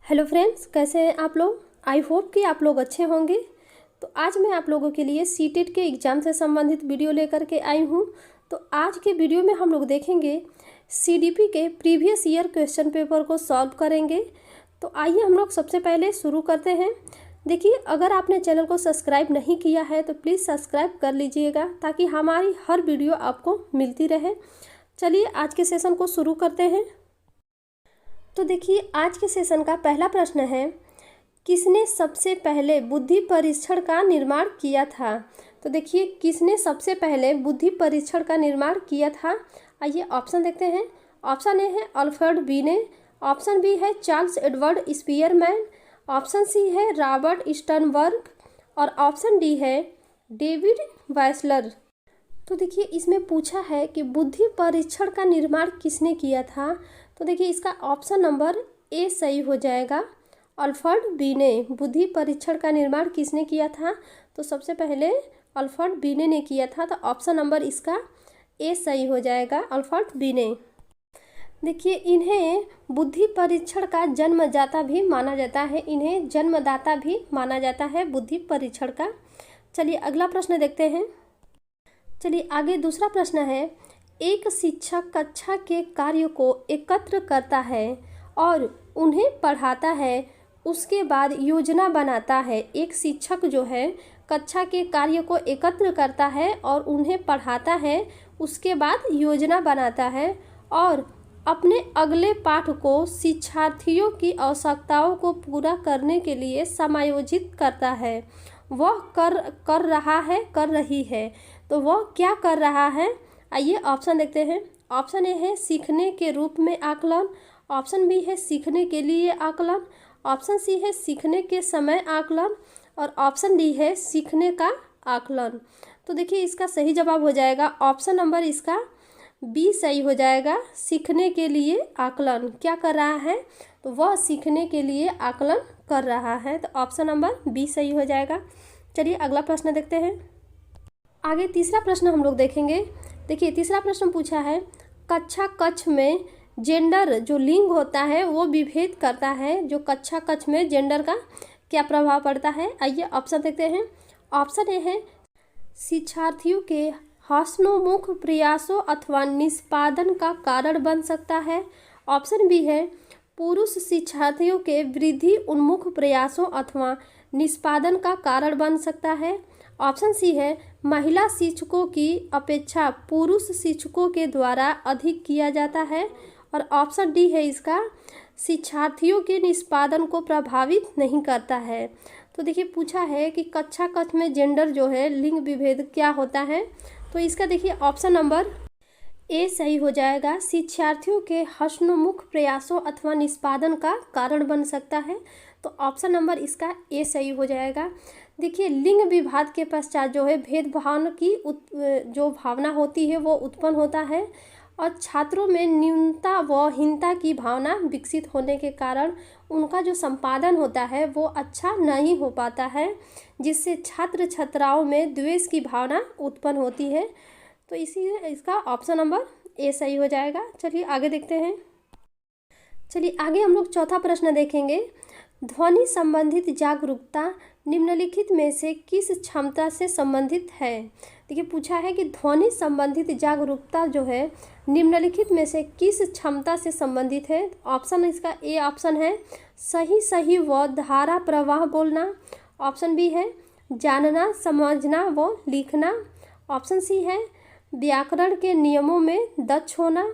Hello friends, कैसे हैं आप लोग। आई होप कि आप लोग अच्छे होंगे। तो आज मैं आप लोगों के लिए सीटेट के एग्ज़ाम से संबंधित वीडियो लेकर के आई हूं। तो आज के वीडियो में हम लोग देखेंगे सीडीपी के प्रीवियस ईयर क्वेश्चन पेपर को सॉल्व करेंगे। तो आइए हम लोग सबसे पहले शुरू करते हैं। देखिए, अगर आपने चैनल को सब्सक्राइब नहीं किया है तो प्लीज़ सब्सक्राइब कर लीजिएगा ताकि हमारी हर वीडियो आपको मिलती रहे। चलिए आज के सेशन को शुरू करते हैं। तो देखिए, आज के सेशन का पहला प्रश्न है, किसने सबसे पहले बुद्धि परीक्षण का निर्माण किया था। तो देखिए, किसने सबसे पहले बुद्धि परीक्षण का निर्माण किया था। आइए ऑप्शन देखते हैं। ऑप्शन ए है अल्फ्रेड बीने, ऑप्शन बी है Charles Edward Spearman, option C है रॉबर्ट स्टर्नबर्ग और ऑप्शन डी है डेविड वाइसलर। तो देखिए, इसमें पूछा है कि बुद्धि परीक्षण का निर्माण किसने किया था। तो देखिए, इसका ऑप्शन नंबर ए सही हो जाएगा। अल्फ्रेड बीने बुद्धि परीक्षण का निर्माण किसने किया था। तो सबसे पहले अल्फ्रेड बीने ने किया था। तो ऑप्शन नंबर इसका ए सही हो जाएगा, अल्फ्रेड बीने। देखिए, इन्हें बुद्धि परीक्षण का जन्मदाता भी माना जाता है, इन्हें जन्मदाता भी माना जाता है बुद्धि परीक्षण का। चलिए अगला प्रश्न देखते हैं। चलिए आगे दूसरा प्रश्न है, एक शिक्षक कक्षा के कार्य को एकत्र करता है और उन्हें पढ़ाता है, उसके बाद योजना बनाता है। एक शिक्षक जो है कक्षा के कार्य को एकत्र करता है और उन्हें पढ़ाता है, उसके बाद योजना बनाता है और अपने अगले पाठ को शिक्षार्थियों की आवश्यकताओं को पूरा करने के लिए समायोजित करता है। वह कर रहा है, कर रही है। तो वह क्या कर रहा है। आइए ऑप्शन देखते हैं। ऑप्शन ए है सीखने के रूप में आकलन, ऑप्शन बी है सीखने के लिए आकलन, ऑप्शन सी है सीखने के समय आकलन और ऑप्शन डी है सीखने का आकलन। तो देखिए, इसका सही जवाब हो जाएगा ऑप्शन नंबर इसका बी सही हो जाएगा। सीखने के लिए आकलन क्या कर रहा है, तो वह सीखने के लिए आकलन कर रहा है। तो ऑप्शन नंबर बी सही हो जाएगा। चलिए अगला प्रश्न देखते हैं। आगे तीसरा प्रश्न हम लोग देखेंगे। देखिए, तीसरा प्रश्न पूछा है, कक्षा कक्ष में जेंडर जो लिंग होता है वो विभेद करता है। जो कक्षा कक्ष में जेंडर का क्या प्रभाव पड़ता है। आइए ऑप्शन देखते हैं। ऑप्शन ए है शिक्षार्थियों के हसनोमुख प्रयासों अथवा निष्पादन का कारण बन सकता है। ऑप्शन बी है पुरुष शिक्षार्थियों के वृद्धि उन्मुख प्रयासों अथवा निष्पादन का कारण बन सकता है। ऑप्शन सी है महिला शिक्षकों की अपेक्षा पुरुष शिक्षकों के द्वारा अधिक किया जाता है और ऑप्शन डी है इसका शिक्षार्थियों के निष्पादन को प्रभावित नहीं करता है। तो देखिए, पूछा है कि कक्षा कक्ष में जेंडर जो है लिंग विभेद क्या होता है। तो इसका देखिए ऑप्शन नंबर ए सही हो जाएगा। शिक्षार्थियों के हसनोमुख प्रयासों अथवा निष्पादन का कारण बन सकता है। तो ऑप्शन नंबर इसका ए सही हो जाएगा। देखिए, लिंग विभाग के पश्चात जो है भेदभाव की जो भावना होती है वो उत्पन्न होता है और छात्रों में न्यूनता व हीनता की भावना विकसित होने के कारण उनका जो संपादन होता है वो अच्छा नहीं हो पाता है, जिससे छात्र छात्राओं में द्वेष की भावना उत्पन्न होती है। तो इसका ऑप्शन नंबर ए सही हो जाएगा। चलिए आगे देखते हैं। चलिए आगे हम लोग चौथा प्रश्न देखेंगे। ध्वनि संबंधित जागरूकता निम्नलिखित में से किस क्षमता से संबंधित है। देखिए, पूछा है कि ध्वनि संबंधित जागरूकता जो है निम्नलिखित में से किस क्षमता से संबंधित है। ऑप्शन इसका ए ऑप्शन है सही सही व धारा प्रवाह बोलना, ऑप्शन बी है जानना समझना व लिखना, ऑप्शन सी है व्याकरण के नियमों में दक्ष होना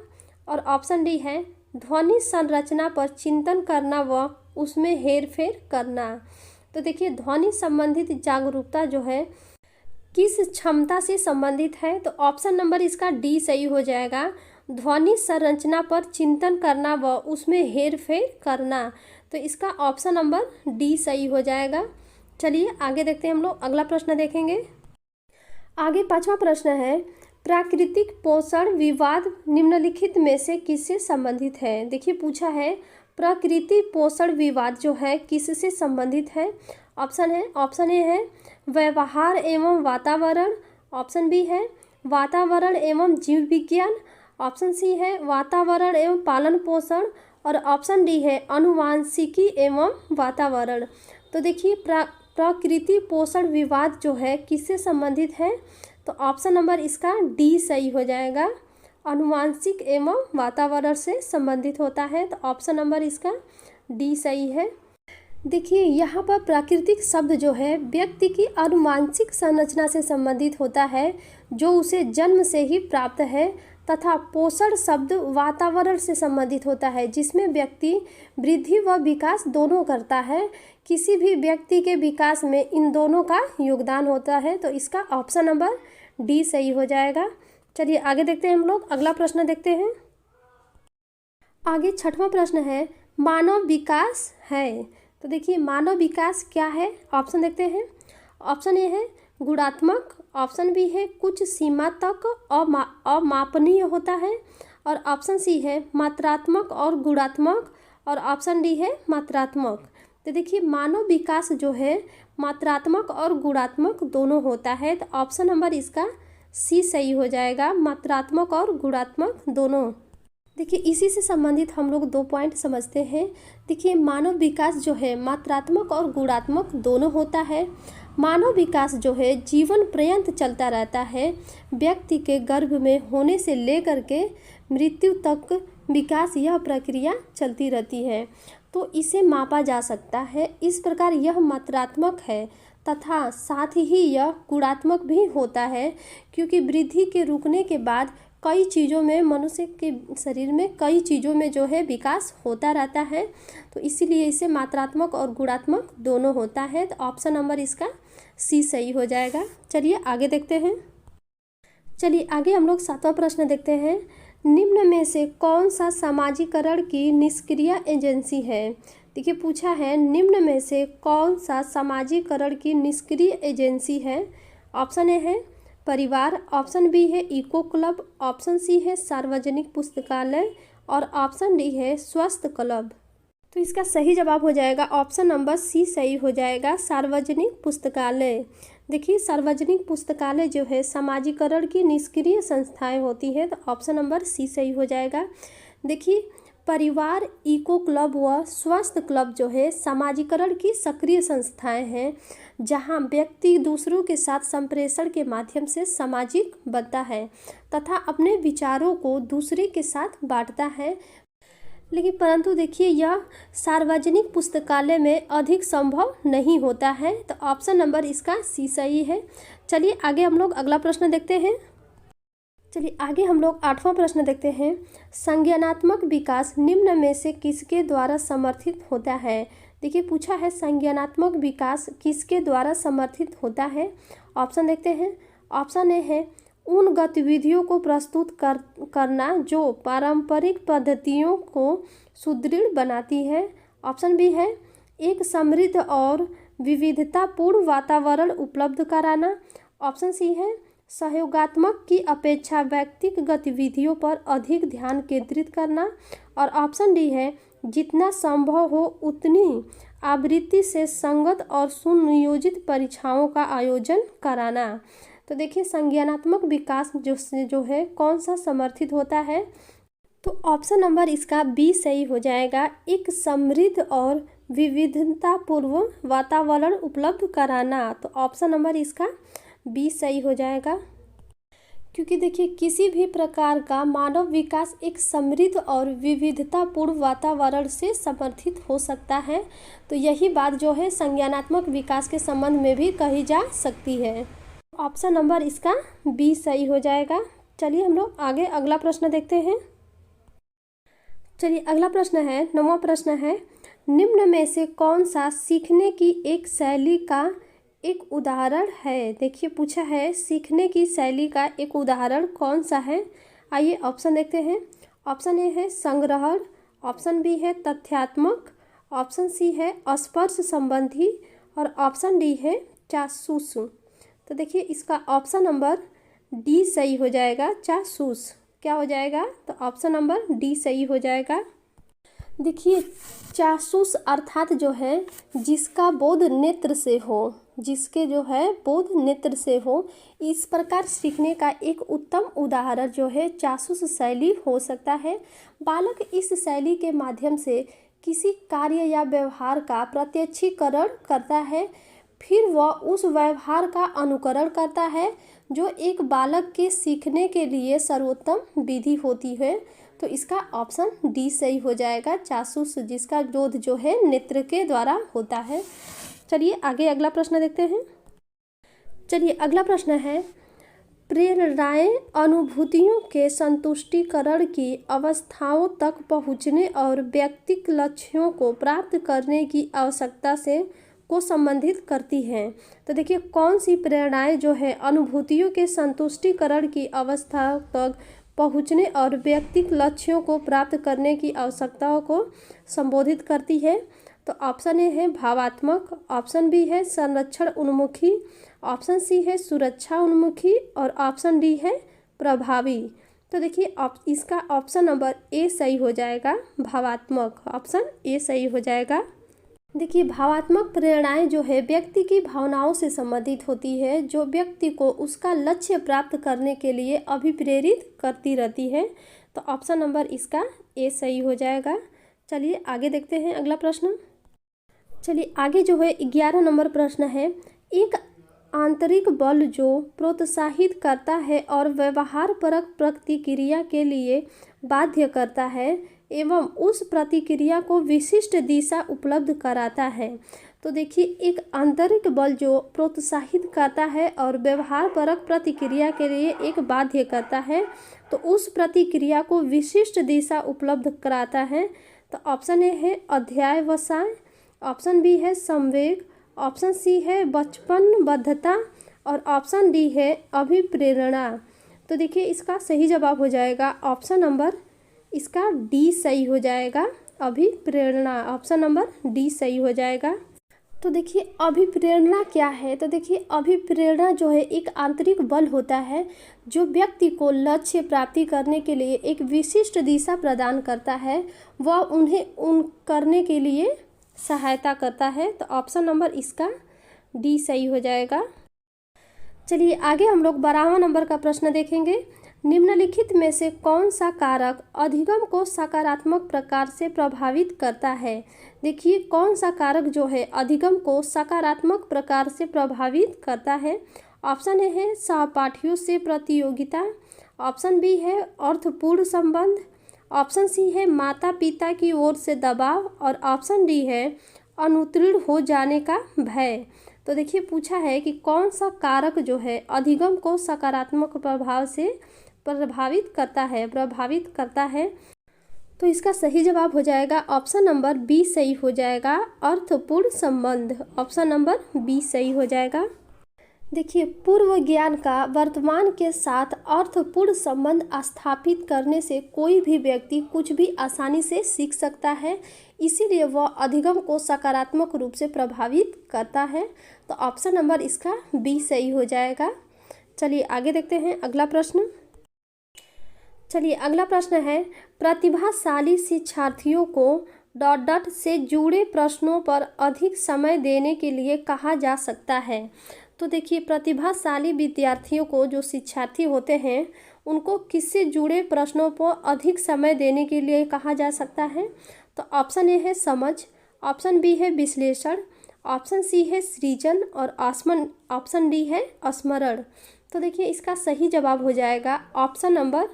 और ऑप्शन डी है ध्वनि संरचना पर चिंतन करना व उसमें हेरफेर करना। तो देखिए, ध्वनि संबंधित जागरूकता जो है किस क्षमता से संबंधित है। तो ऑप्शन नंबर इसका डी सही हो जाएगा। ध्वनि संरचना पर चिंतन करना व उसमें हेरफेर करना। तो इसका ऑप्शन नंबर डी सही हो जाएगा। चलिए आगे देखते हैं। हम लोग अगला प्रश्न देखेंगे। आगे पांचवा प्रश्न है, प्राकृतिक पोषण विवाद निम्नलिखित में से किससे संबंधित है। देखिए, पूछा है प्रकृति पोषण विवाद जो है किससे संबंधित है। ऑप्शन ए है व्यवहार एवं वातावरण, ऑप्शन बी है वातावरण एवं जीव विज्ञान, ऑप्शन सी है वातावरण एवं पालन पोषण, और ऑप्शन डी है आनुवांशिकी एवं वातावरण। तो देखिए प्रकृति पोषण विवाद जो है किससे संबंधित है, तो ऑप्शन नंबर इसका डी सही हो जाएगा, आनुवांशिक एवं वातावरण से संबंधित होता है। तो ऑप्शन नंबर इसका डी सही है। देखिए यहाँ पर प्राकृतिक शब्द जो है व्यक्ति की आनुवांशिक संरचना से संबंधित होता है जो उसे जन्म से ही प्राप्त है, तथा पोषण शब्द वातावरण से संबंधित होता है जिसमें व्यक्ति वृद्धि व विकास दोनों करता है। किसी भी व्यक्ति के विकास में इन दोनों का योगदान होता है। तो इसका ऑप्शन नंबर डी सही हो जाएगा। चलिए आगे देखते हैं, हम लोग अगला प्रश्न देखते हैं। आगे 6वां प्रश्न है मानव विकास है। तो देखिए मानव विकास क्या है, ऑप्शन देखते हैं। ऑप्शन ए है गुणात्मक, ऑप्शन बी है कुछ सीमा तक अमापनीय होता है, और ऑप्शन सी है मात्रात्मक और गुणात्मक, और ऑप्शन डी है मात्रात्मक। तो देखिए मानव विकास जो है मात्रात्मक और गुणात्मक दोनों होता है। तो ऑप्शन नंबर इसका सी सही हो जाएगा, मात्रात्मक और गुणात्मक दोनों। देखिए इसी से संबंधित हम लोग 2 पॉइंट समझते हैं। देखिए मानव विकास जो है मात्रात्मक और गुणात्मक दोनों होता है। मानव विकास जो है जीवन पर्यंत चलता रहता है। व्यक्ति के गर्भ में होने से लेकर के मृत्यु तक विकास यह प्रक्रिया चलती रहती है, तो इसे मापा जा सकता है। इस प्रकार यह मात्रात्मक है तथा साथ ही यह गुणात्मक भी होता है, क्योंकि वृद्धि के रुकने के बाद कई चीज़ों में मनुष्य के शरीर में कई चीज़ों में जो है विकास होता रहता है, तो इसीलिए इसे मात्रात्मक और गुणात्मक दोनों होता है। तो ऑप्शन नंबर इसका सी सही हो जाएगा। चलिए आगे देखते हैं। चलिए आगे हम लोग 7वां प्रश्न देखते हैं। निम्न में से कौन सा समाजीकरण की निष्क्रिय एजेंसी है। देखिए पूछा है निम्न में से कौन सा समाजीकरण की निष्क्रिय एजेंसी है। ऑप्शन ए है परिवार, ऑप्शन बी है इको क्लब, ऑप्शन सी है सार्वजनिक पुस्तकालय, और ऑप्शन डी है स्वस्थ क्लब। तो इसका सही जवाब हो जाएगा ऑप्शन नंबर सी सही हो जाएगा, सार्वजनिक पुस्तकालय। देखिए सार्वजनिक पुस्तकालय जो है समाजीकरण की निष्क्रिय संस्थाएं होती है, तो ऑप्शन नंबर सी सही हो जाएगा। देखिए परिवार, इको क्लब व स्वस्थ क्लब जो है समाजीकरण की सक्रिय संस्थाएं हैं, जहां व्यक्ति दूसरों के साथ संप्रेषण के माध्यम से सामाजिक बनता है तथा अपने विचारों को दूसरे के साथ बांटता है। लेकिन परंतु देखिए यह सार्वजनिक पुस्तकालय में अधिक संभव नहीं होता है। तो ऑप्शन नंबर इसका सी सही है। चलिए आगे हम लोग अगला प्रश्न देखते हैं। चलिए आगे हम लोग 8वां प्रश्न देखते हैं। संज्ञानात्मक विकास निम्न में से किसके द्वारा समर्थित होता है। देखिए पूछा है संज्ञानात्मक विकास किसके द्वारा समर्थित होता है। ऑप्शन देखते हैं। ऑप्शन ए है उन गतिविधियों को प्रस्तुत करना जो पारंपरिक पद्धतियों को सुदृढ़ बनाती है। ऑप्शन बी है एक समृद्ध और विविधतापूर्ण वातावरण उपलब्ध कराना। ऑप्शन सी है सहयोगात्मक की अपेक्षा व्यक्तिगत गतिविधियों पर अधिक ध्यान केंद्रित करना, और ऑप्शन डी है जितना संभव हो उतनी आवृत्ति से संगत और सुनियोजित परीक्षाओं का आयोजन कराना। तो देखिए संज्ञानात्मक विकास जो है कौन सा समर्थित होता है, तो ऑप्शन नंबर इसका बी सही हो जाएगा, एक समृद्ध और विविधतापूर्ण वातावरण उपलब्ध कराना। तो ऑप्शन नंबर इसका बी सही हो जाएगा, क्योंकि देखिए किसी भी प्रकार का मानव विकास एक समृद्ध और विविधतापूर्ण वातावरण से समर्थित हो सकता है। तो यही बात जो है संज्ञानात्मक विकास के संबंध में भी कही जा सकती है। ऑप्शन नंबर इसका बी सही हो जाएगा। चलिए हम लोग आगे अगला प्रश्न देखते हैं। चलिए अगला प्रश्न है 9वां प्रश्न है। निम्न में से कौन सा सीखने की एक शैली का एक उदाहरण है। देखिए पूछा है सीखने की शैली का एक उदाहरण कौन सा है। आइए ऑप्शन देखते हैं। ऑप्शन ए है संग्रहण, ऑप्शन बी है तथ्यात्मक, ऑप्शन सी है स्पर्श संबंधी, और ऑप्शन डी है चासूस। तो देखिए इसका ऑप्शन नंबर डी सही हो जाएगा, चासूस। क्या हो जाएगा, तो ऑप्शन नंबर डी सही हो जाएगा। देखिए, चाक्षुष अर्थात जो है जिसका बोध नेत्र से हो, जिसके जो है बोध नेत्र से हो, इस प्रकार सीखने का एक उत्तम उदाहरण जो है चाक्षुष शैली हो सकता है। बालक इस शैली के माध्यम से किसी कार्य या व्यवहार का प्रत्यक्षीकरण करता है, फिर वह उस व्यवहार का अनुकरण करता है जो एक बालक के सीखने के लिए सर्वोत्तम विधि होती है। तो इसका ऑप्शन डी सही हो जाएगा, चाक्षुष जिसका बोध जो है नेत्र के द्वारा होता है। चलिए आगे अगला प्रश्न देखते हैं। चलिए अगला प्रश्न है, प्रेरणाएं अनुभूतियों के संतुष्टिकरण की अवस्थाओं तक पहुँचने और व्यक्तिगत लक्ष्यों को प्राप्त करने की आवश्यकता से को संबंधित करती हैं। तो देखिए, कौन सी प्रेरणाएं जो है अनुभूतियों के संतुष्टिकरण की अवस्था तक पहुँचने और व्यक्तिगत लक्ष्यों को प्राप्त करने की आवश्यकताओं को संबोधित करती है। तो ऑप्शन ए है भावात्मक, ऑप्शन बी है संरक्षण उन्मुखी, ऑप्शन सी है सुरक्षा उन्मुखी और ऑप्शन डी है प्रभावी। तो देखिए इसका ऑप्शन नंबर ए सही हो जाएगा, भावात्मक, ऑप्शन ए सही हो जाएगा। देखिए, भावात्मक प्रेरणाएं जो है व्यक्ति की भावनाओं से संबंधित होती है, जो व्यक्ति को उसका लक्ष्य प्राप्त करने के लिए अभिप्रेरित करती रहती है। तो ऑप्शन नंबर इसका ए सही हो जाएगा। चलिए आगे देखते हैं अगला प्रश्न। चलिए आगे जो है 11 नंबर प्रश्न है, एक आंतरिक बल जो प्रोत्साहित करता है और व्यवहारपरक प्रतिक्रिया के लिए बाध्य करता है एवं उस प्रतिक्रिया को विशिष्ट दिशा उपलब्ध कराता है। तो देखिए, एक आंतरिक बल जो प्रोत्साहित करता है और व्यवहारपरक प्रतिक्रिया के लिए एक बाध्य करता है, तो उस प्रतिक्रिया को विशिष्ट दिशा उपलब्ध कराता है। तो ऑप्शन ए है अध्यावसाय, ऑप्शन बी है संवेग, ऑप्शन सी है बचपनबद्धता और ऑप्शन डी है अभिप्रेरणा। तो देखिए इसका सही जवाब हो जाएगा ऑप्शन नंबर इसका डी सही हो जाएगा, अभिप्रेरणा, ऑप्शन नंबर डी सही हो जाएगा। तो देखिए अभिप्रेरणा क्या है? तो देखिए अभिप्रेरणा जो है एक आंतरिक बल होता है जो व्यक्ति को लक्ष्य प्राप्ति करने के लिए एक विशिष्ट दिशा प्रदान करता है, वह उन्हें करने के लिए सहायता करता है। तो ऑप्शन नंबर इसका डी सही हो जाएगा। चलिए आगे हम लोग 12वां नंबर का प्रश्न देखेंगे। निम्नलिखित में से कौन सा कारक अधिगम को सकारात्मक प्रकार से प्रभावित करता है? देखिए कौन सा कारक जो है अधिगम को सकारात्मक प्रकार से प्रभावित करता है। ऑप्शन ए है सहपाठियों से प्रतियोगिता, ऑप्शन बी है अर्थपूर्ण संबंध, ऑप्शन सी है माता पिता की ओर से दबाव और ऑप्शन डी है अनुत्तीर्ण हो जाने का भय। तो देखिए पूछा है कि कौन सा कारक जो है अधिगम को सकारात्मक प्रभाव से प्रभावित करता है। तो इसका सही जवाब हो जाएगा ऑप्शन नंबर बी सही हो जाएगा, अर्थपूर्ण संबंध, ऑप्शन नंबर बी सही हो जाएगा। देखिए पूर्व ज्ञान का वर्तमान के साथ अर्थपूर्ण संबंध स्थापित करने से कोई भी व्यक्ति कुछ भी आसानी से सीख सकता है, इसीलिए वह अधिगम को सकारात्मक रूप से प्रभावित करता है। तो ऑप्शन नंबर इसका बी सही हो जाएगा। चलिए आगे देखते हैं अगला प्रश्न। चलिए अगला प्रश्न है, प्रतिभाशाली शिक्षार्थियों को ... से जुड़े प्रश्नों पर अधिक समय देने के लिए कहा जा सकता है। तो देखिए प्रतिभाशाली विद्यार्थियों को, जो शिक्षार्थी होते हैं, उनको किससे जुड़े प्रश्नों पर अधिक समय देने के लिए कहा जा सकता है। तो ऑप्शन ए है समझ, ऑप्शन बी है विश्लेषण, ऑप्शन सी है सृजन और ऑप्शन डी है स्मरण। तो देखिए इसका सही जवाब हो जाएगा ऑप्शन नंबर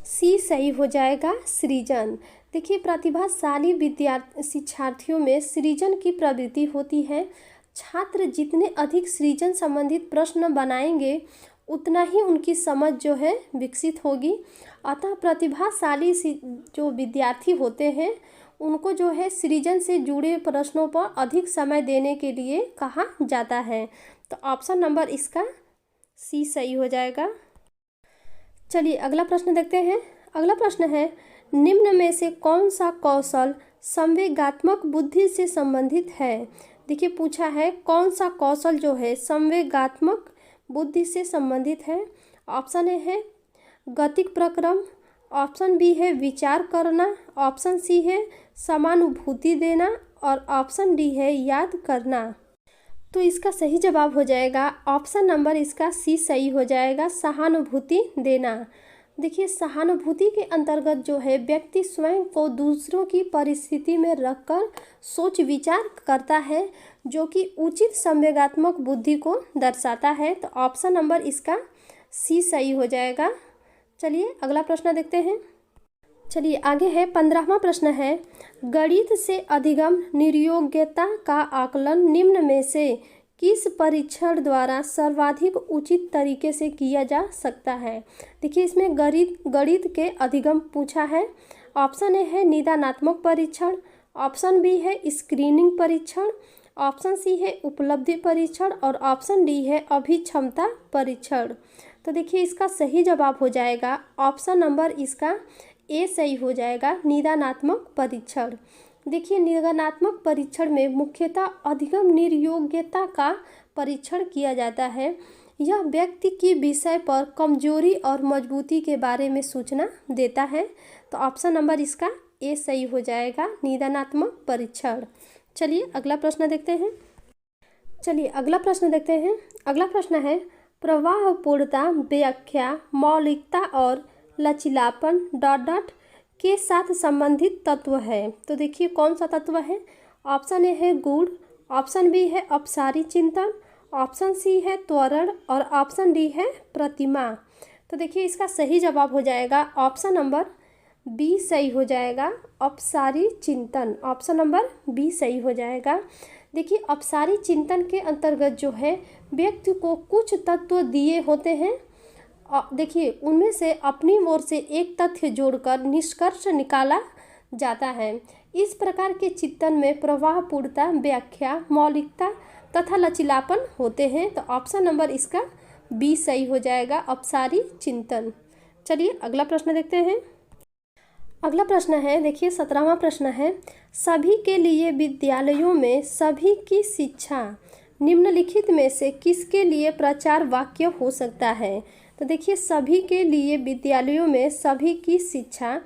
सी सही हो जाएगा, सृजन। देखिए प्रतिभाशाली शिक्षार्थियों में सृजन की प्रवृत्ति होती है। छात्र जितने अधिक सृजन संबंधित प्रश्न बनाएंगे उतना ही उनकी समझ जो है विकसित होगी। अतः प्रतिभाशाली जो विद्यार्थी होते हैं उनको जो है सृजन से जुड़े प्रश्नों पर अधिक समय देने के लिए कहा जाता है। तो ऑप्शन नंबर इसका सी सही हो जाएगा। चलिए अगला प्रश्न देखते हैं। अगला प्रश्न है, निम्न में से कौन सा कौशल संवेगात्मक बुद्धि से संबंधित है। देखिए पूछा है कौन सा कौशल जो है संवेगात्मक बुद्धि से संबंधित है। ऑप्शन ए है गतिक प्रक्रम, ऑप्शन बी है विचार करना, ऑप्शन सी है समानुभूति देना और ऑप्शन डी है याद करना। तो इसका सही जवाब हो जाएगा ऑप्शन नंबर इसका सी सही हो जाएगा, सहानुभूति देना। देखिए, सहानुभूति के अंतर्गत जो है व्यक्ति स्वयं को दूसरों की परिस्थिति में रखकर सोच विचार करता है, जो कि उचित संवेगात्मक बुद्धि को दर्शाता है। तो ऑप्शन नंबर इसका सी सही हो जाएगा। चलिए अगला प्रश्न देखते हैं। चलिए आगे है 15वां प्रश्न है, गणित से अधिगम निर्योग्यता का आकलन निम्न में से किस परीक्षण द्वारा सर्वाधिक उचित तरीके से किया जा सकता है। देखिए, इसमें गणित के अधिगम पूछा है। ऑप्शन ए है निदानात्मक परीक्षण, ऑप्शन बी है स्क्रीनिंग परीक्षण, ऑप्शन सी है उपलब्धि परीक्षण और ऑप्शन डी है अभिक्षमता परीक्षण। तो देखिए, इसका सही जवाब हो जाएगा ऑप्शन नंबर इसका ए सही हो जाएगा, निदानात्मक परीक्षण। देखिए, निदानात्मक परीक्षण में मुख्यतः अधिगम निर्योग्यता का परीक्षण किया जाता है। यह व्यक्ति की विषय पर कमजोरी और मजबूती के बारे में सूचना देता है। तो ऑप्शन नंबर इसका ए सही हो जाएगा, निदानात्मक परीक्षण। चलिए अगला प्रश्न देखते हैं। अगला प्रश्न है, प्रवाहपूर्णता, व्याख्या, मौलिकता और लचीलापन ... के साथ संबंधित तत्व है। तो देखिए, कौन सा तत्व है। ऑप्शन ए है गुण, ऑप्शन बी है अपसारी चिंतन, ऑप्शन सी है त्वरण और ऑप्शन डी है प्रतिमा। तो देखिए, इसका सही जवाब हो जाएगा ऑप्शन नंबर बी सही हो जाएगा, अपसारी चिंतन। ऑप्शन नंबर बी सही हो जाएगा। देखिए, अपसारी चिंतन के अंतर्गत जो है व्यक्ति को कुछ तत्व दिए होते हैं। देखिए, उनमें से अपनी ओर से एक तथ्य जोड़कर निष्कर्ष निकाला जाता है। इस प्रकार के चिंतन में प्रवाहपूर्णता, व्याख्या, मौलिकता तथा लचीलापन होते हैं। तो ऑप्शन नंबर इसका बी सही हो जाएगा, अपसारी चिंतन। चलिए अगला प्रश्न देखते हैं। अगला प्रश्न है, देखिए 17वां प्रश्न है, सभी के लिए विद्यालयों में सभी की शिक्षा निम्नलिखित में से किसके लिए प्रचार वाक्य हो सकता है। तो देखिए, सभी के लिए विद्यालयों में सभी की शिक्षा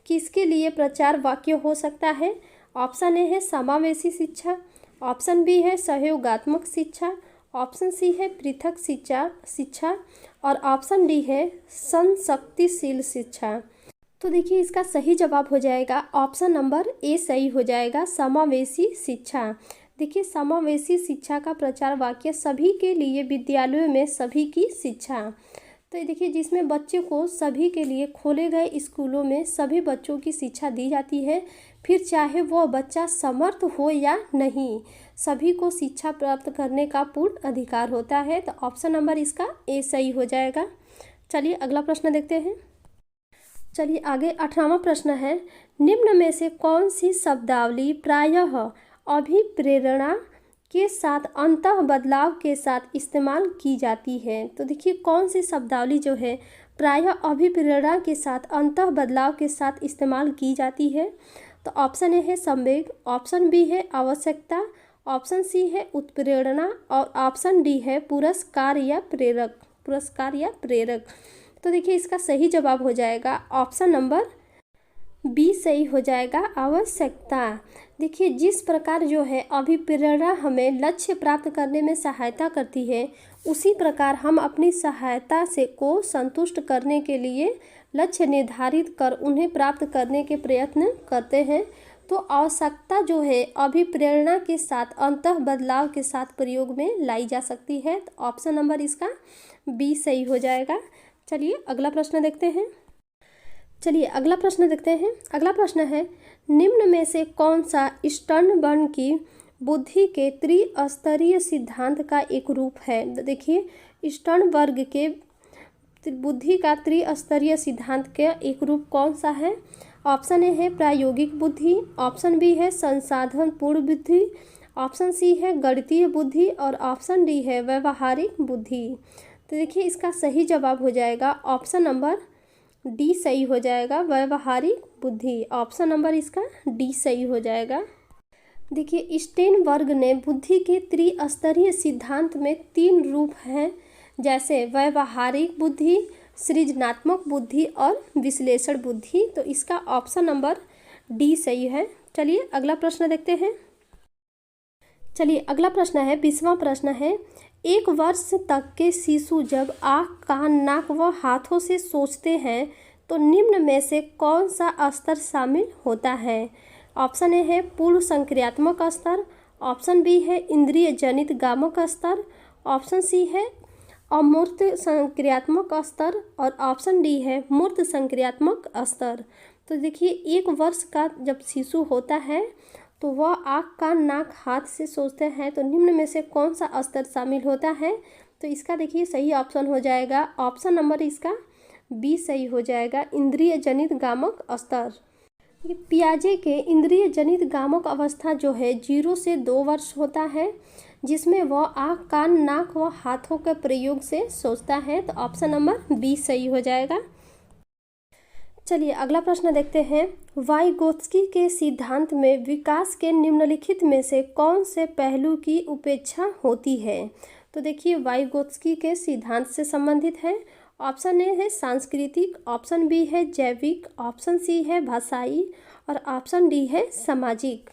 किसके लिए प्रचार वाक्य हो सकता है। ऑप्शन ए है समावेशी शिक्षा, ऑप्शन बी है सहयोगात्मक शिक्षा, ऑप्शन सी है पृथक शिक्षा और ऑप्शन डी है संशक्तिशील शिक्षा। तो देखिए, इसका सही जवाब हो जाएगा ऑप्शन नंबर ए सही हो जाएगा, समावेशी शिक्षा। देखिए, समावेशी शिक्षा का प्रचार वाक्य सभी के लिए विद्यालयों में सभी की शिक्षा। तो देखिए, जिसमें बच्चे को सभी के लिए खोले गए स्कूलों में सभी बच्चों की शिक्षा दी जाती है, फिर चाहे वह बच्चा समर्थ हो या नहीं, सभी को शिक्षा प्राप्त करने का पूर्ण अधिकार होता है। तो ऑप्शन नंबर इसका ए सही हो जाएगा। चलिए अगला प्रश्न देखते हैं। चलिए आगे 18वां प्रश्न है, निम्न में से कौन सी शब्दावली प्रायः अभिप्रेरणा के साथ अंतः बदलाव के साथ इस्तेमाल की जाती है। तो देखिए, कौन सी शब्दावली जो है प्रायः अभिप्रेरणा के साथ अंतः बदलाव के साथ इस्तेमाल की जाती है। तो ऑप्शन ए है संवेग, ऑप्शन बी है आवश्यकता, ऑप्शन सी है उत्प्रेरणा और ऑप्शन डी है पुरस्कार या प्रेरक। तो देखिए, इसका सही जवाब हो जाएगा ऑप्शन नंबर बी सही हो जाएगा, आवश्यकता। देखिए, जिस प्रकार जो है अभिप्रेरणा हमें लक्ष्य प्राप्त करने में सहायता करती है, उसी प्रकार हम अपनी सहायता को संतुष्ट करने के लिए लक्ष्य निर्धारित कर उन्हें प्राप्त करने के प्रयत्न करते हैं। तो आवश्यकता जो है अभिप्रेरणा के साथ अंतः बदलाव के साथ प्रयोग में लाई जा सकती है। तो ऑप्शन नंबर इसका बी सही हो जाएगा। चलिए अगला प्रश्न देखते हैं। अगला प्रश्न है, निम्न में से कौन सा स्टर्नबर्न की बुद्धि के त्रिस्तरीय सिद्धांत का एक रूप है। देखिए, स्टर्नबर्ग के बुद्धि का त्रिस्तरीय सिद्धांत का एक रूप कौन सा है। ऑप्शन ए है प्रायोगिक बुद्धि, ऑप्शन बी है संसाधन पूर्ण बुद्धि, ऑप्शन सी है गणितीय बुद्धि और ऑप्शन डी है व्यवहारिक बुद्धि। तो देखिए, इसका सही जवाब हो जाएगा ऑप्शन नंबर डी सही हो जाएगा, व्यवहारिक बुद्धि। ऑप्शन नंबर इसका डी सही हो जाएगा। देखिए, स्टेनबर्ग ने बुद्धि के त्रिस्तरीय सिद्धांत में 3 रूप हैं, जैसे व्यवहारिक बुद्धि, सृजनात्मक बुद्धि और विश्लेषण बुद्धि। तो इसका ऑप्शन नंबर डी सही है। चलिए अगला प्रश्न देखते हैं। चलिए अगला प्रश्न है, 20वां प्रश्न है, 1 वर्ष तक के शिशु जब आँख, कान, नाक व हाथों से सोचते हैं तो निम्न में से कौन सा स्तर शामिल होता है? ऑप्शन ए है पूर्व संक्रियात्मक स्तर, ऑप्शन बी है इंद्रिय जनित गामक स्तर, ऑप्शन सी है अमूर्त संक्रियात्मक स्तर और ऑप्शन डी है मूर्त संक्रियात्मक स्तर। तो देखिए 1 वर्ष का जब शिशु होता है तो वह आँख, कान, नाक, हाथ से सोचते हैं तो निम्न में से कौन सा स्तर शामिल होता है? तो इसका देखिए सही ऑप्शन हो जाएगा ऑप्शन नंबर इसका बी सही हो जाएगा, इंद्रिय जनित गामक स्तर। पियाजे के इंद्रिय जनित गामक अवस्था जो है 0 से 2 वर्ष होता है, जिसमें वह आँख, कान, नाक व हाथों के प्रयोग से सोचता है। तो ऑप्शन नंबर बी सही हो जाएगा। चलिए अगला प्रश्न देखते हैं, वाइगोत्स्की के सिद्धांत में विकास के निम्नलिखित में से कौन से पहलू की उपेक्षा होती है? तो देखिए वाइगोत्स्की के सिद्धांत से संबंधित है। ऑप्शन ए है सांस्कृतिक, ऑप्शन बी है जैविक, ऑप्शन सी है भाषाई और ऑप्शन डी है सामाजिक।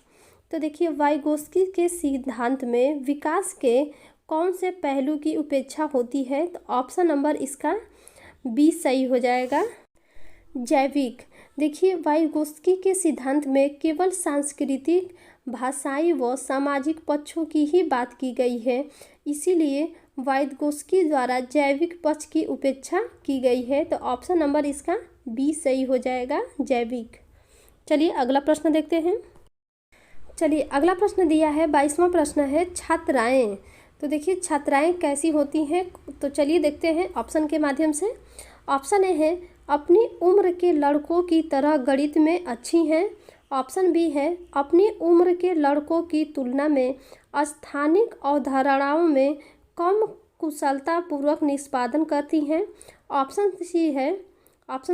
तो देखिए वाइगोत्स्की के सिद्धांत में विकास के कौन से पहलू की उपेक्षा होती है? तो ऑप्शन नंबर इसका बी सही हो जाएगा, जैविक। देखिए वाइगोत्स्की के सिद्धांत में केवल सांस्कृतिक, भाषाई व सामाजिक पक्षों की ही बात की गई है, इसीलिए वाइगोत्स्की द्वारा जैविक पक्ष की उपेक्षा की गई है। तो ऑप्शन नंबर इसका बी सही हो जाएगा, जैविक। चलिए अगला प्रश्न देखते हैं। चलिए अगला प्रश्न दिया है, 22वां प्रश्न है, छात्राएं। तो देखिए छात्राएं कैसी होती हैं? तो चलिए देखते हैं ऑप्शन के माध्यम से। ऑप्शन ए है अपनी उम्र के लड़कों की तरह गणित में अच्छी हैं, ऑप्शन बी है अपनी उम्र के लड़कों की तुलना में स्थानिक अवधारणाओं में कम कुशलतापूर्वक निष्पादन करती हैं, ऑप्शन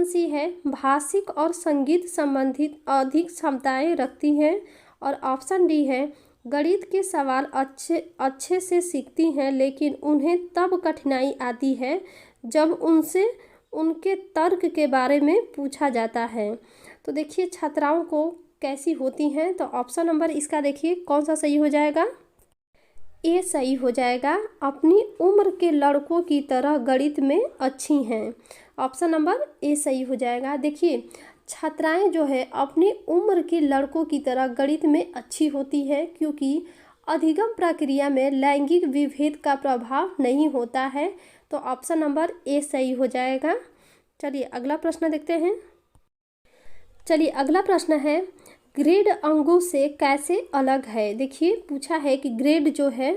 सी है भाषिक और संगीत संबंधित अधिक क्षमताएं रखती हैं और ऑप्शन डी है गणित के सवाल अच्छे से सीखती हैं लेकिन उन्हें तब कठिनाई आती है जब उनसे उनके तर्क के बारे में पूछा जाता है। तो देखिए छात्राओं को कैसी होती हैं? तो ऑप्शन नंबर इसका देखिए कौन सा सही हो जाएगा, ए सही हो जाएगा, अपनी उम्र के लड़कों की तरह गणित में अच्छी हैं। ऑप्शन नंबर ए सही हो जाएगा। देखिए छात्राएं जो है अपनी उम्र के लड़कों की तरह गणित में अच्छी होती है क्योंकि अधिगम प्रक्रिया में लैंगिक विभेद का प्रभाव नहीं होता है। तो ऑप्शन नंबर ए सही हो जाएगा। चलिए अगला प्रश्न देखते हैं। चलिए अगला प्रश्न है, ग्रेड अंकों से कैसे अलग है? देखिए पूछा है कि ग्रेड जो है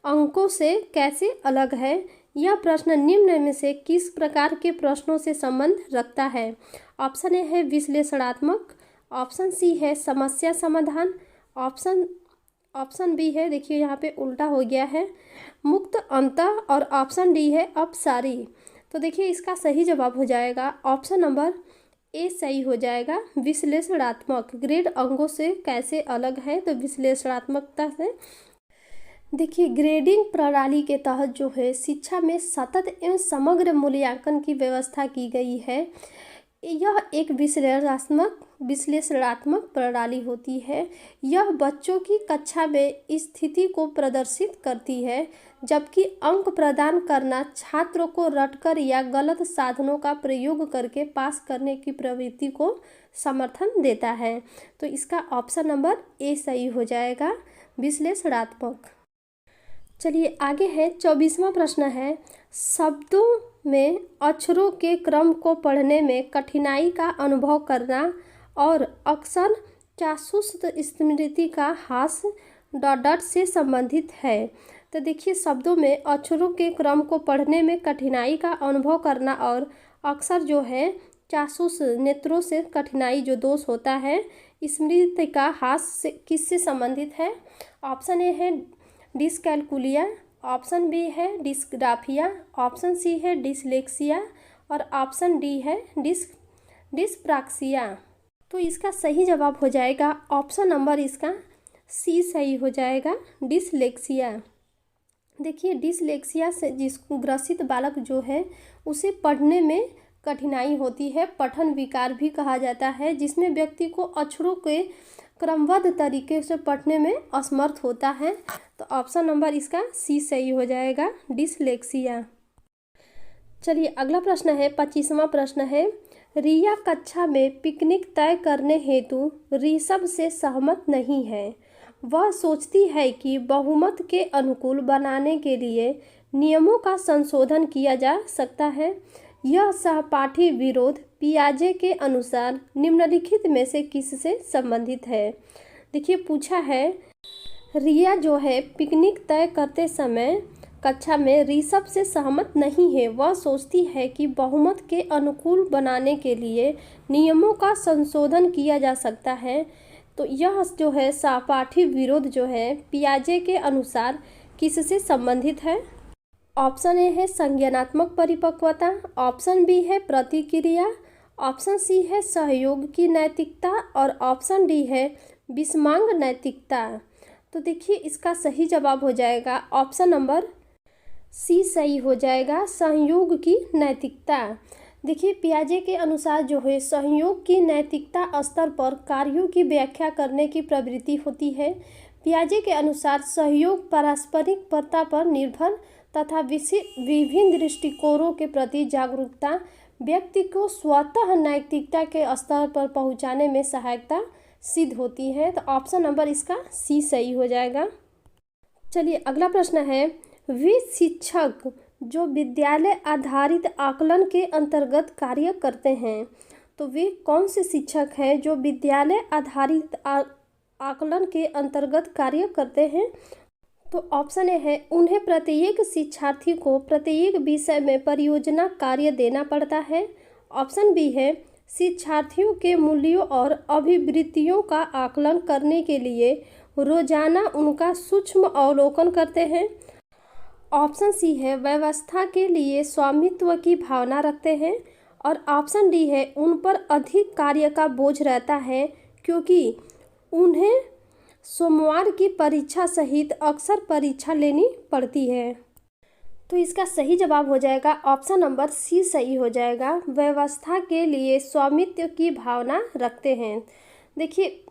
अंकों से कैसे अलग है। यह प्रश्न निम्न में से किस प्रकार के प्रश्नों से संबंध रखता है? ऑप्शन ए है विश्लेषणात्मक, ऑप्शन सी है समस्या समाधान, ऑप्शन बी है, देखिए यहाँ पे उल्टा हो गया है, मुक्त अंतः और ऑप्शन डी है अपसारी। तो देखिए इसका सही जवाब हो जाएगा ऑप्शन नंबर ए सही हो जाएगा, विश्लेषणात्मक। ग्रेड अंकों से कैसे अलग है? तो विश्लेषणात्मकता से। देखिए ग्रेडिंग प्रणाली के तहत जो है शिक्षा में सतत एवं समग्र मूल्यांकन की व्यवस्था की गई है। यह एक विश्लेषणात्मक प्रणाली होती है। यह बच्चों की कक्षा में स्थिति को प्रदर्शित करती है, जबकि अंक प्रदान करना छात्रों को रटकर या गलत साधनों का प्रयोग करके पास करने की प्रवृत्ति को समर्थन देता है। तो इसका ऑप्शन नंबर ए सही हो जाएगा, विश्लेषणात्मक। चलिए आगे है 24वां प्रश्न है, शब्दों में अक्षरों के क्रम को पढ़ने में कठिनाई का अनुभव करना और अक्सर चाक्षुष स्मृति का ह्रास डॉट से संबंधित है। तो देखिए शब्दों में अक्षरों के क्रम को पढ़ने में कठिनाई का अनुभव करना और अक्सर जो है चाक्षुष नेत्रों से कठिनाई जो दोष होता है स्मृति का ह्रास किससे संबंधित है? ऑप्शन ए है डिसकैलकुलिया, ऑप्शन बी है डिस्ग्राफिया, ऑप्शन सी है डिसलेक्सिया और ऑप्शन डी है डिस्प्रैक्सिया। तो इसका सही जवाब हो जाएगा ऑप्शन नंबर इसका सी सही हो जाएगा, डिसलेक्सिया। देखिए डिसलेक्सिया से जिसको ग्रसित बालक जो है उसे पढ़ने में कठिनाई होती है, पठन विकार भी कहा जाता है, जिसमें व्यक्ति को अक्षरों के क्रमबद्ध तरीके से पढ़ने में असमर्थ होता है। तो ऑप्शन नंबर इसका सी सही हो जाएगा, डिसलेक्सिया। चलिए अगला प्रश्न है, 25वां प्रश्न है, रिया कक्षा में पिकनिक तय करने हेतु ऋषभ से सहमत नहीं है। वह सोचती है कि बहुमत के अनुकूल बनाने के लिए नियमों का संशोधन किया जा सकता है। यह सहपाठी विरोध पियाजे के अनुसार निम्नलिखित में से किससे संबंधित है। देखिए पूछा है, रिया जो है पिकनिक तय करते समय कक्षा में ऋषभ से सहमत नहीं है। वह सोचती है कि बहुमत के अनुकूल बनाने के लिए नियमों का संशोधन किया जा सकता है। तो यह जो है सहपाठी विरोध जो है पियाजे के अनुसार किससे संबंधित है। ऑप्शन ए है संज्ञानात्मक परिपक्वता, ऑप्शन बी है प्रतिक्रिया, ऑप्शन सी है सहयोग की नैतिकता और ऑप्शन डी है विषमांग नैतिकता। तो देखिए इसका सही जवाब हो जाएगा ऑप्शन नंबर सी सही हो जाएगा, सहयोग की नैतिकता। देखिए पियाजे के अनुसार जो है सहयोग की नैतिकता स्तर पर कार्यों की व्याख्या करने की प्रवृत्ति होती है। पियाजे के अनुसार सहयोग पारस्परिकता पर निर्भर तथा विभिन्न दृष्टिकोणों के प्रति जागरूकता व्यक्ति को स्वतः नैतिकता के स्तर पर पहुंचाने में सहायता सिद्ध होती है। तो ऑप्शन नंबर इसका सी सही हो जाएगा। चलिए अगला प्रश्न है, वे शिक्षक जो विद्यालय आधारित आकलन के अंतर्गत कार्य करते हैं। तो वे कौन से शिक्षक हैं जो विद्यालय आधारित आकलन के अंतर्गत कार्य करते हैं। तो ऑप्शन ए है, उन्हें प्रत्येक शिक्षार्थी को प्रत्येक विषय में परियोजना कार्य देना पड़ता है। ऑप्शन बी है, शिक्षार्थियों के मूल्यों और अभिवृत्तियों का आकलन करने के लिए रोजाना उनका सूक्ष्म अवलोकन करते हैं। ऑप्शन सी है, व्यवस्था के लिए स्वामित्व की भावना रखते हैं। और ऑप्शन डी है, उन पर अधिक कार्य का बोझ रहता है क्योंकि उन्हें सोमवार की परीक्षा सहित अक्सर परीक्षा लेनी पड़ती है। तो इसका सही जवाब हो जाएगा ऑप्शन नंबर सी सही हो जाएगा, व्यवस्था के लिए स्वामित्व की भावना रखते हैं। देखिए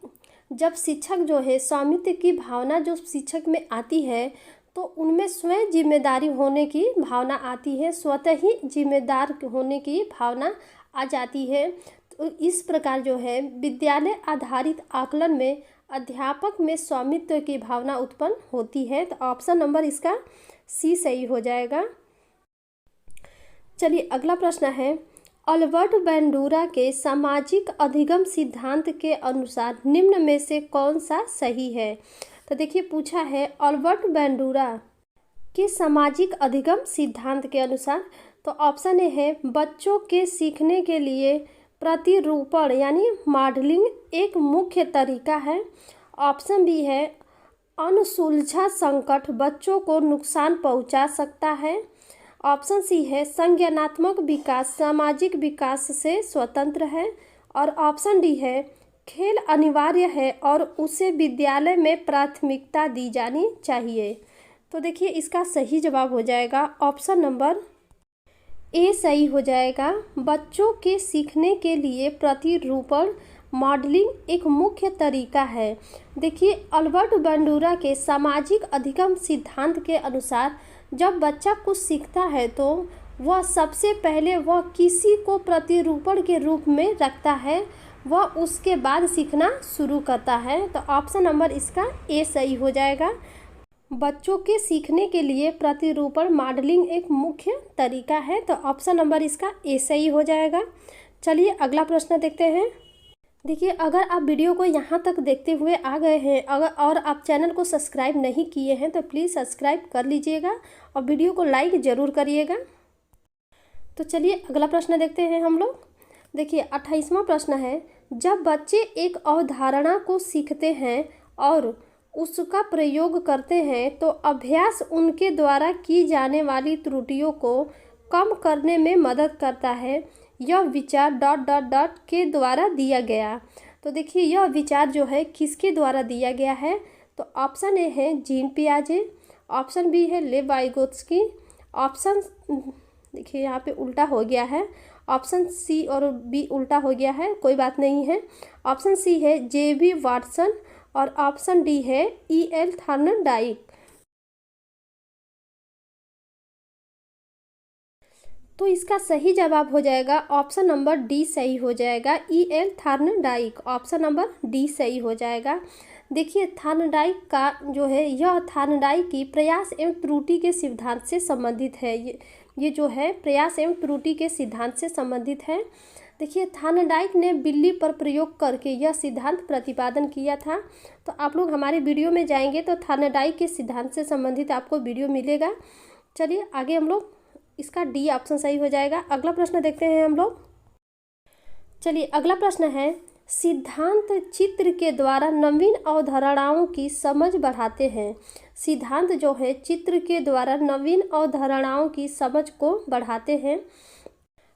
जब शिक्षक जो है स्वामित्व की भावना जो शिक्षक में आती है तो उनमें स्वयं जिम्मेदारी होने की भावना आती है, स्वतः ही जिम्मेदार होने की भावना आ जाती है। तो इस प्रकार जो है विद्यालय आधारित आकलन में अध्यापक में स्वामित्व की भावना उत्पन्न होती है। तो ऑप्शन नंबर इसका सी सही हो जाएगा। चलिए अगला प्रश्न है, अल्बर्ट बैंडूरा के सामाजिक अधिगम सिद्धांत के अनुसार निम्न में से कौन सा सही है। तो देखिए पूछा है, अल्बर्ट बैंडूरा के सामाजिक अधिगम सिद्धांत के अनुसार। तो ऑप्शन ए है, बच्चों के सीखने के लिए प्रतिरूपण यानी मॉडलिंग एक मुख्य तरीका है। ऑप्शन बी है, अनसुलझा संकट बच्चों को नुकसान पहुंचा सकता है। ऑप्शन सी है, संज्ञानात्मक विकास सामाजिक विकास से स्वतंत्र है। और ऑप्शन डी है, खेल अनिवार्य है और उसे विद्यालय में प्राथमिकता दी जानी चाहिए। तो देखिए इसका सही जवाब हो जाएगा ऑप्शन नंबर ए सही हो जाएगा, बच्चों के सीखने के लिए प्रतिरूपण मॉडलिंग एक मुख्य तरीका है। देखिए अल्बर्ट बैंडूरा के सामाजिक अधिगम सिद्धांत के अनुसार जब बच्चा कुछ सीखता है तो वह सबसे पहले वह किसी को प्रतिरूपण के रूप में रखता है, वह उसके बाद सीखना शुरू करता है। तो ऑप्शन नंबर इसका ए सही हो जाएगा, बच्चों के सीखने के लिए प्रतिरूपण मॉडलिंग एक मुख्य तरीका है। तो ऑप्शन नंबर इसका ए सही हो जाएगा। चलिए अगला प्रश्न देखते हैं। देखिए अगर आप वीडियो को यहाँ तक देखते हुए आ गए हैं और आप चैनल को सब्सक्राइब नहीं किए हैं तो प्लीज़ सब्सक्राइब कर लीजिएगा और वीडियो को लाइक ज़रूर करिएगा। तो चलिए अगला प्रश्न देखते हैं हम लोग। देखिए 28वां प्रश्न है, जब बच्चे एक अवधारणा को सीखते हैं और उसका प्रयोग करते हैं तो अभ्यास उनके द्वारा की जाने वाली त्रुटियों को कम करने में मदद करता है। यह विचार ... के द्वारा दिया गया। तो देखिए यह विचार जो है किसके द्वारा दिया गया है। तो ऑप्शन ए है जीन पियाजे, ऑप्शन बी है लेव वाइगोत्स्की, ऑप्शन देखिए यहाँ पे उल्टा हो गया है, ऑप्शन सी और बी उल्टा हो गया है, कोई बात नहीं है। ऑप्शन सी है JB वाटसन और ऑप्शन डी है EL थॉर्नडाइक। तो इसका सही जवाब हो जाएगा ऑप्शन नंबर डी सही हो जाएगा, EL Thorndike. Option number D सही हो जाएगा। देखिए थॉर्नडाइक का जो है, यह थॉर्नडाइक की प्रयास एवं त्रुटि के सिद्धांत से संबंधित है। ये जो है प्रयास एवं त्रुटि के सिद्धांत से संबंधित है। देखिए थॉर्नडाइक ने बिल्ली पर प्रयोग करके यह सिद्धांत प्रतिपादन किया था। तो आप लोग हमारे वीडियो में जाएंगे तो थॉर्नडाइक के सिद्धांत से संबंधित आपको वीडियो मिलेगा। चलिए आगे हम लोग, इसका डी ऑप्शन सही हो जाएगा। अगला प्रश्न देखते हैं हम लोग। चलिए अगला प्रश्न है, सिद्धांत चित्र के द्वारा नवीन अवधारणाओं की समझ बढ़ाते हैं। सिद्धांत जो है चित्र के द्वारा नवीन अवधारणाओं की समझ को बढ़ाते हैं।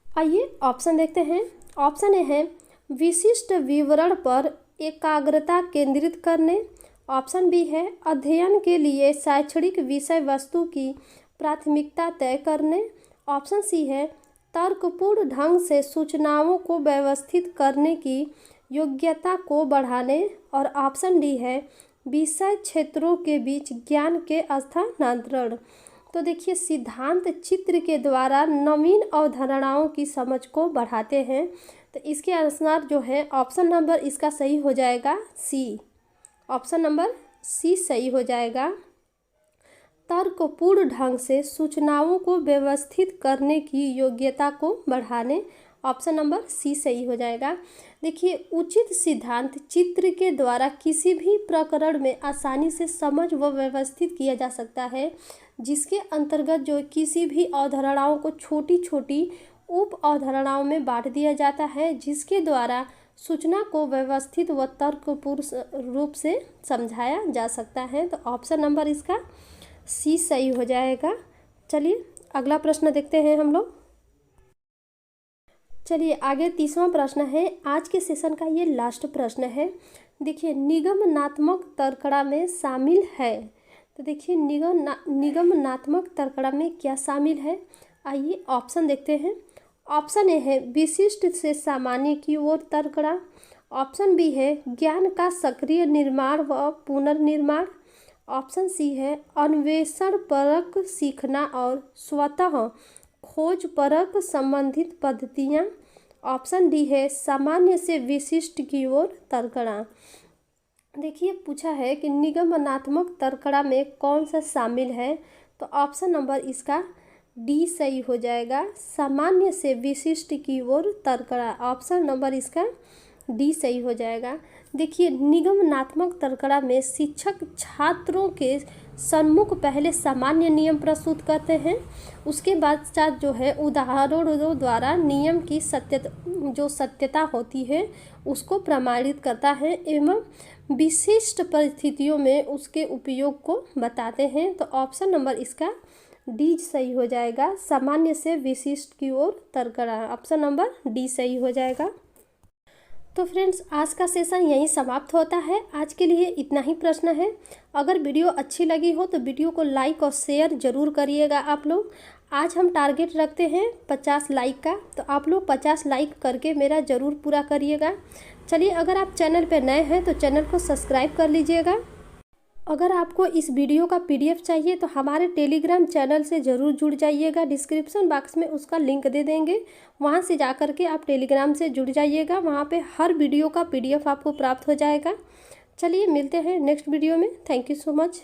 आइए ऑप्शन देखते हैं। ऑप्शन ए है विशिष्ट विवरण पर एकाग्रता केंद्रित करने। ऑप्शन बी है अध्ययन के लिए शैक्षणिक विषय वस्तु की प्राथमिकता तय करने। ऑप्शन सी है तर्कपूर्ण ढंग से सूचनाओं को व्यवस्थित करने की योग्यता को बढ़ाने। और ऑप्शन डी है विषय क्षेत्रों के बीच ज्ञान के स्थानांतरण। तो देखिए सिद्धांत चित्र के द्वारा नवीन अवधारणाओं की समझ को बढ़ाते हैं। तो इसके अनुसार जो है ऑप्शन नंबर इसका सही हो जाएगा सी। ऑप्शन नंबर सी सही हो जाएगा। तर्कपूर्ण ढंग से सूचनाओं को व्यवस्थित करने की योग्यता को बढ़ाने। ऑप्शन नंबर सी सही हो जाएगा। देखिए उचित सिद्धांत चित्र के द्वारा किसी भी प्रकरण में आसानी से समझ व व्यवस्थित किया जा सकता है, जिसके अंतर्गत जो किसी भी अवधारणाओं को छोटी छोटी उप अवधारणाओं में बांट दिया जाता है, जिसके द्वारा सूचना को व्यवस्थित व तर्कपूर्ण रूप से समझाया जा सकता है। तो ऑप्शन नंबर इसका सी सही हो जाएगा। चलिए अगला प्रश्न देखते हैं हम लोग। चलिए आगे तीसवां प्रश्न है, आज के सेशन का ये लास्ट प्रश्न है। देखिए निगमनात्मक तर्कड़ा में शामिल है। तो देखिए निगमनात्मक तर्कड़ा में क्या शामिल है, आइए ऑप्शन देखते हैं। ऑप्शन ए है विशिष्ट से सामान्य की ओर तर्कड़ा। ऑप्शन बी है ज्ञान का सक्रिय निर्माण व पुनर्निर्माण। ऑप्शन सी है अन्वेषण परक सीखना और स्वतः खोज परक संबंधित पद्धतियाँ। ऑप्शन डी है सामान्य से विशिष्ट की ओर तर्कड़ा। देखिए पूछा है कि निगमनात्मक तर्कड़ा में कौन सा शामिल है, तो ऑप्शन नंबर इसका डी सही हो जाएगा, सामान्य से विशिष्ट की ओर तर्कड़ा। ऑप्शन नंबर इसका डी सही हो जाएगा। देखिए निगमनात्मक तर्कड़ा में शिक्षक छात्रों के सम्मुख पहले सामान्य नियम प्रस्तुत करते हैं, उसके बाद जो है उदाहरणों द्वारा नियम की सत्यता होती है उसको प्रमाणित करता है एवं विशिष्ट परिस्थितियों में उसके उपयोग को बताते हैं। तो ऑप्शन नंबर इसका डी सही हो जाएगा, सामान्य से विशिष्ट की ओर तर्कड़ा। ऑप्शन नंबर डी सही हो जाएगा। तो फ्रेंड्स आज का सेशन यहीं समाप्त होता है। आज के लिए इतना ही प्रश्न है। अगर वीडियो अच्छी लगी हो तो वीडियो को लाइक और शेयर ज़रूर करिएगा आप लोग। आज हम टारगेट रखते हैं 50 लाइक का, तो आप लोग 50 लाइक करके मेरा ज़रूर पूरा करिएगा। चलिए अगर आप चैनल पर नए हैं तो चैनल को सब्सक्राइब कर लीजिएगा। अगर आपको इस वीडियो का PDF चाहिए तो हमारे टेलीग्राम चैनल से ज़रूर जुड़ जाइएगा। डिस्क्रिप्शन बॉक्स में उसका लिंक दे देंगे, वहां से जा कर के आप टेलीग्राम से जुड़ जाइएगा। वहां पे हर वीडियो का PDF आपको प्राप्त हो जाएगा। चलिए मिलते हैं नेक्स्ट वीडियो में। Thank you so much.